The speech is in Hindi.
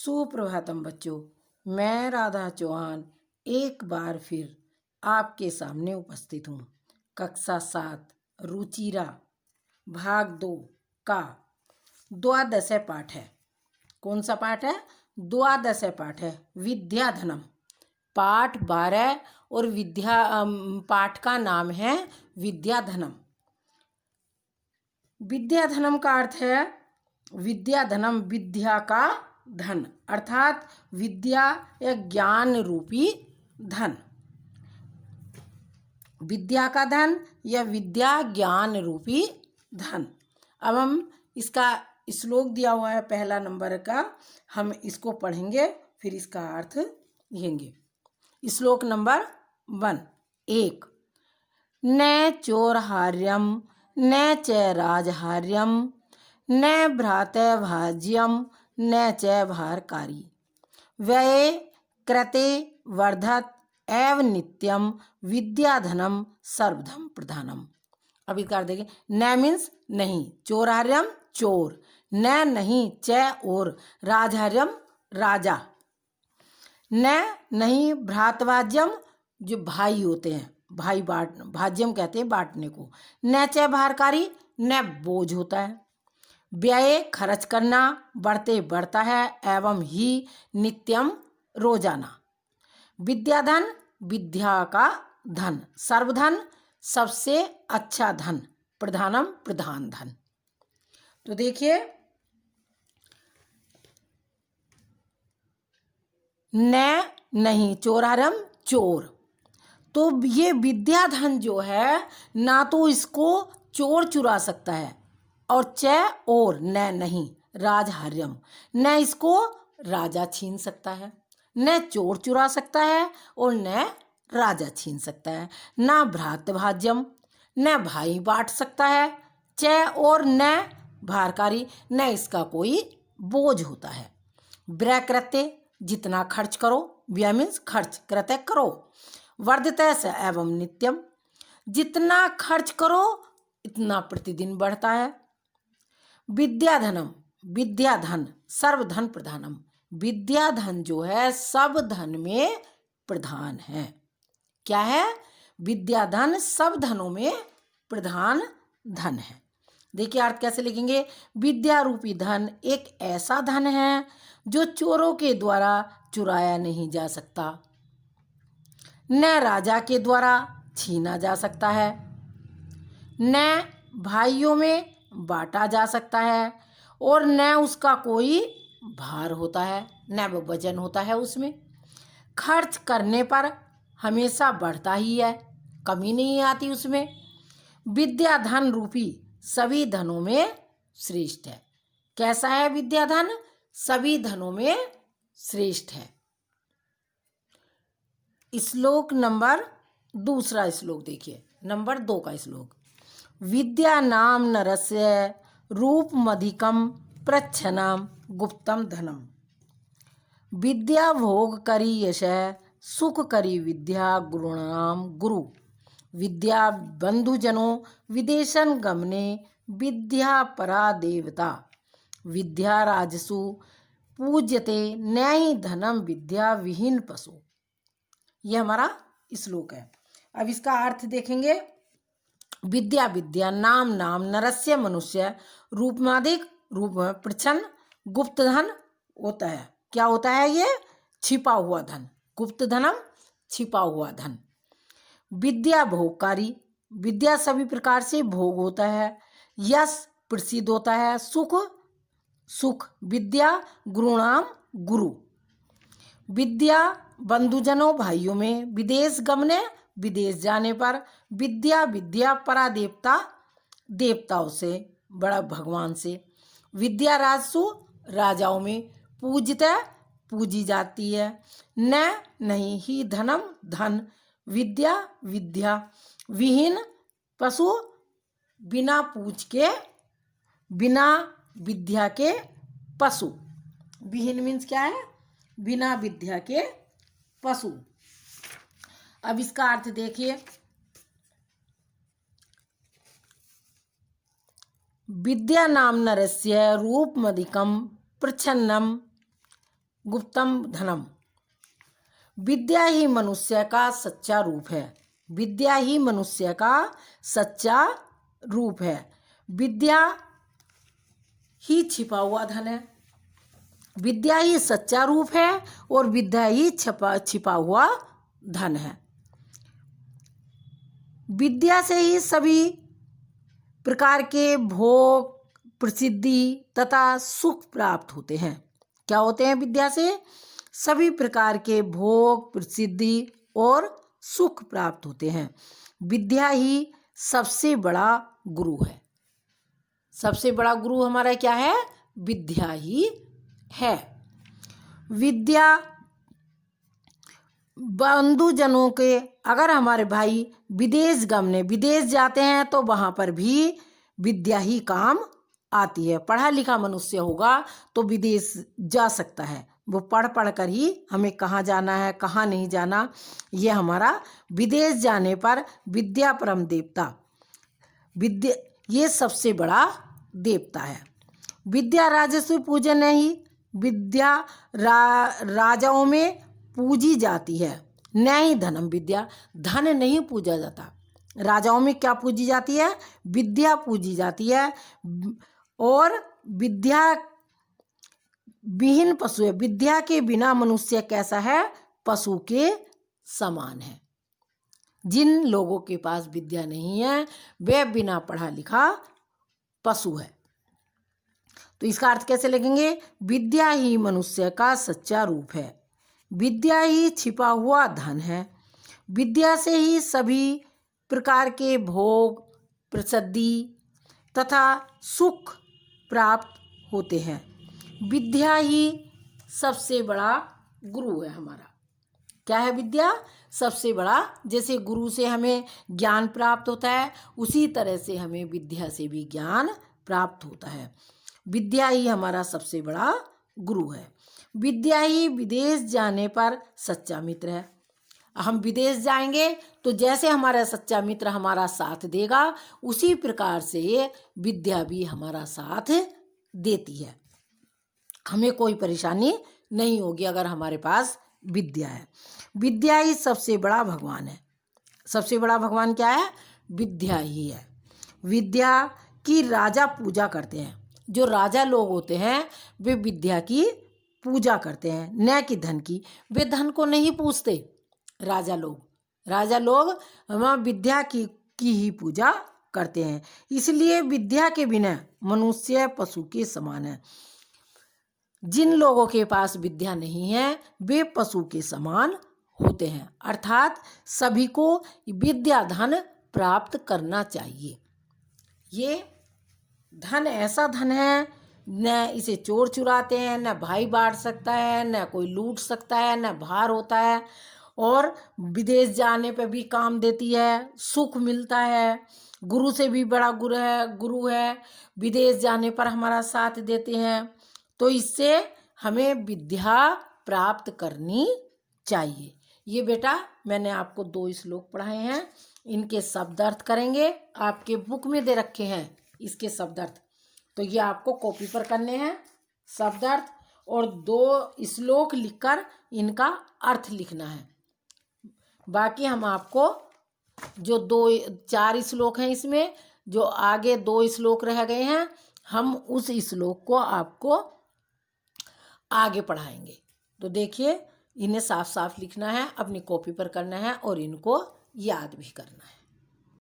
सुप्रभातम बच्चों, मैं राधा चौहान एक बार फिर आपके सामने उपस्थित हूँ। कक्षा 7 रुचिरा भाग 2 का द्वादश पाठ है। कौन सा पाठ है? द्वादश पाठ है, विद्याधनम। पाठ 12 और पाठ का नाम है विद्याधनम। विद्याधनम का अर्थ है विद्याधनम, विद्या का धन, अर्थात विद्या या ज्ञान रूपी धन। विद्या का धन या विद्या ज्ञान रूपी धन। अब हम इसका श्लोक दिया हुआ है पहला नंबर का, हम इसको पढ़ेंगे फिर इसका अर्थ लेंगे। श्लोक नंबर 1। न चोरहार्यम न च राजहार्यम न भ्रातभाज्यम न च भारकारी व्यये कृते वर्धत एव नित्यम विद्याधनम सर्वधम प्रधानम। अभी कर देंगे। न मीन्स नहीं, चोरहार्यम चोर, न नहीं, च और, राजहार्यम राजा, न नहीं, भ्रातभाज्यम जो भाई होते हैं, भाई भाज्यम कहते हैं बांटने को, न च भारकारी न बोझ होता है, व्यय खर्च करना, बढ़ते बढ़ता है, एवं ही नित्यम रोजाना, विद्याधन विद्या का धन, सर्वधन सबसे अच्छा धन, प्रधानम प्रधान धन। तो देखिए, न नहीं, चोरारम चोर, तो ये विद्याधन जो है ना तो इसको चोर चुरा सकता है, और च और न नहीं, राजहार्यम न इसको राजा छीन सकता है, न चोर चुरा सकता है और न राजा छीन सकता है, न भ्रातभाज्यम न भाई बांट सकता है, च और न भारकारी न इसका कोई बोझ होता है, व्यय कृत्य जितना खर्च करो, व्यय मीन्स खर्च, कृत्य करो, वर्धते से एवं नित्यम जितना खर्च करो इतना प्रतिदिन बढ़ता है, विद्याधनम विद्याधन सर्वधन प्रधानम विद्याधन जो है सब धन में प्रधान है। क्या है? विद्याधन सब धनों में प्रधान धन है। देखिए अर्थ कैसे लिखेंगे। विद्या रूपी धन एक ऐसा धन है जो चोरों के द्वारा चुराया नहीं जा सकता, न राजा के द्वारा छीना जा सकता है, न भाइयों में बांटा जा सकता है, और न उसका कोई भार होता है, न वजन होता है उसमें। खर्च करने पर हमेशा बढ़ता ही है, कमी नहीं आती उसमें। विद्या धन रूपी सभी धनों में श्रेष्ठ है। कैसा है विद्याधन? सभी धनों में श्रेष्ठ है। श्लोक नंबर दूसरा श्लोक देखिए, नंबर 2 का श्लोक। विद्या नाम नरस्य रूपमधिकम प्रच्छनम गुप्तम धनम विद्या भोग करी यश सुख करी विद्या गुरुणाम गुरु विद्या बंधुजनों विदेशन गमने विद्या परा देवता विद्या राजसु पूज्यते न्यायी धनम विद्या विहीन पशु। यह हमारा श्लोक है। अब इसका अर्थ देखेंगे। विद्या विद्या, नाम नाम, नरस्य मनुष्य, रूपमादिक रूप में, प्रच्छन्न गुप्त धन होता है। क्या होता है ये? छिपा हुआ धन, गुप्त धनम छिपा हुआ धन। विद्या भोगकारी, विद्या सभी प्रकार से भोग होता है। यश प्रसिद्ध होता है। सुख सुख, विद्या गुरुणाम गुरु, विद्या बंधुजनों भाइयों में, विदेश गमने विदेश जाने पर, विद्या विद्या परा देवता देवताओं से, बड़ा भगवान से, विद्या राजसु राजाओं में, पूजिता पूजी जाती है, न नहीं ही धनम धन, विद्या विद्या विहीन पशु बिना पूज के, बिना विद्या के पशु। विहीन मीन्स क्या है? बिना विद्या के पशु। अब इसका अर्थ देखिए। विद्या नाम नरस्य रूपमधिकम प्रच्छन्नम गुप्तम धनम। विद्या ही मनुष्य का सच्चा रूप है। विद्या ही मनुष्य का सच्चा रूप है। विद्या ही छिपा हुआ धन है। विद्या ही सच्चा रूप है और विद्या ही छिपा हुआ धन है। विद्या से ही सभी प्रकार के भोग, प्रसिद्धि तथा सुख प्राप्त होते हैं। क्या होते हैं? विद्या से सभी प्रकार के भोग, प्रसिद्धि और सुख प्राप्त होते हैं। विद्या ही सबसे बड़ा गुरु है। सबसे बड़ा गुरु हमारा क्या है? विद्या ही है। विद्या बंधुजनों के, अगर हमारे भाई विदेश जाते हैं तो वहां पर भी विद्या ही काम आती है। पढ़ा लिखा मनुष्य होगा तो विदेश जा सकता है। वो पढ़ कर ही हमें कहाँ जाना है, कहाँ नहीं जाना, ये हमारा विदेश जाने पर विद्या परम देवता, विद्या ये सबसे बड़ा देवता है। विद्या राजस्व पूजन नहीं, विद्या राजाओं में पूजी जाती है, न ही धनम। विद्या धन नहीं पूजा जाता। राजाओं में क्या पूजी जाती है? विद्या पूजी जाती है। और विद्या विहीन पशु है। विद्या के बिना मनुष्य कैसा है? पशु के समान है। जिन लोगों के पास विद्या नहीं है वे बिना पढ़ा लिखा पशु है। तो इसका अर्थ कैसे लिखेंगे? विद्या ही मनुष्य का सच्चा रूप है। विद्या ही छिपा हुआ धन है। विद्या से ही सभी प्रकार के भोग, प्रसिद्धि तथा सुख प्राप्त होते हैं। विद्या ही सबसे बड़ा गुरु है हमारा। क्या है? विद्या सबसे बड़ा। जैसे गुरु से हमें ज्ञान प्राप्त होता है उसी तरह से हमें विद्या से भी ज्ञान प्राप्त होता है। विद्या ही हमारा सबसे बड़ा गुरु है। विद्या ही विदेश जाने पर सच्चा मित्र है। हम विदेश जाएंगे तो जैसे हमारा सच्चा मित्र हमारा साथ देगा उसी प्रकार से विद्या भी हमारा साथ देती है। हमें कोई परेशानी नहीं होगी अगर हमारे पास विद्या है। विद्या ही सबसे बड़ा भगवान है। सबसे बड़ा भगवान क्या है? विद्या ही है। विद्या की राजा पूजा करते हैं। जो राजा लोग होते हैं वे विद्या की पूजा करते हैं, न कि धन की। वे धन को नहीं पूजते। राजा लोग हम विद्या की ही पूजा करते हैं। इसलिए विद्या के बिना मनुष्य पशु के समान है। जिन लोगों के पास विद्या नहीं है वे पशु के समान होते हैं। अर्थात सभी को विद्या धन प्राप्त करना चाहिए। ये धन ऐसा धन है, न इसे चोर चुराते हैं, न भाई बांट सकता है, न कोई लूट सकता है, न भार होता है। और विदेश जाने पे भी काम देती है, सुख मिलता है। गुरु से भी बड़ा गुरु है। विदेश जाने पर हमारा साथ देते हैं। तो इससे हमें विद्या प्राप्त करनी चाहिए। ये बेटा मैंने आपको 2 श्लोक पढ़ाए हैं। इनके शब्द अर्थ करेंगे। आपके बुक में दे रखे हैं इसके शब्द अर्थ, तो ये आपको कॉपी पर करने हैं शब्द अर्थ, और 2 श्लोक लिखकर इनका अर्थ लिखना है। बाकी हम आपको जो 4 श्लोक हैं इसमें जो आगे 2 श्लोक रह गए हैं हम उस श्लोक को आपको आगे पढ़ाएंगे। तो देखिए इन्हें साफ साफ लिखना है, अपनी कॉपी पर करना है और इनको याद भी करना है।